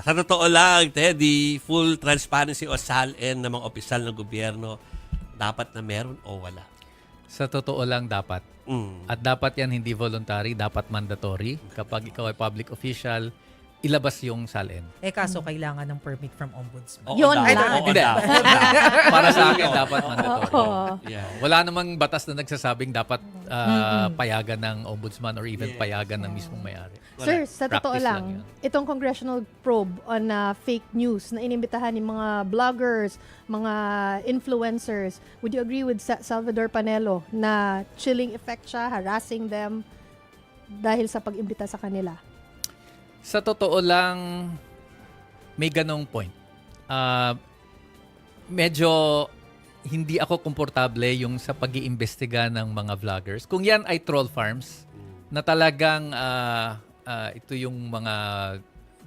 Sa totoo lang, Teddy, full transparency o SALN ng mga opisyal ng gobyerno, dapat na meron o wala? Sa totoo lang dapat. At dapat yan hindi voluntary, dapat mandatory. Kapag ikaw ay public official, ilabas yung SALN. Kaso kailangan ng permit from ombudsman. Oo Yun daw, lang. oo Hindi. daw. Para sa akin, dapat mandatory. Oo. Yeah. Wala namang batas na nagsasabing dapat payagan ng ombudsman or even payagan ng mismong may-ari. Sir, sa totoo Practice lang, lang itong congressional probe on fake news na inimbitahan ng mga bloggers, mga influencers, would you agree with Salvador Panelo na chilling effect siya, harassing them dahil sa pag-imbita sa kanila? Sa totoo lang, may ganong point. Medyo hindi ako komportable yung sa pag-iimbestiga ng mga vloggers. Kung yan ay troll farms, na talagang ito yung mga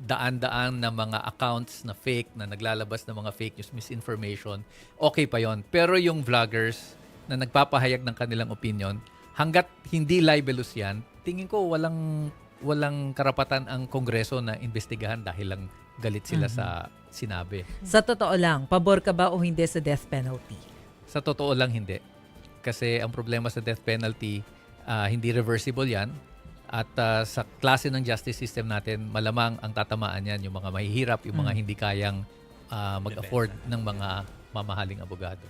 daan-daan na mga accounts na fake, na naglalabas ng mga fake news, misinformation, okay pa yon. Pero yung vloggers na nagpapahayag ng kanilang opinion, hanggat hindi libelous yan, tingin ko walang karapatan ang Kongreso na investigahan dahil lang galit sila sa sinabi. Sa totoo lang, pabor ka ba o hindi sa death penalty? Sa totoo lang hindi. Kasi ang problema sa death penalty, hindi reversible yan. At sa klase ng justice system natin, malamang ang tatamaan yan yung mga mahihirap, yung mga hindi kayang mag-afford ng mga mamahaling abogado.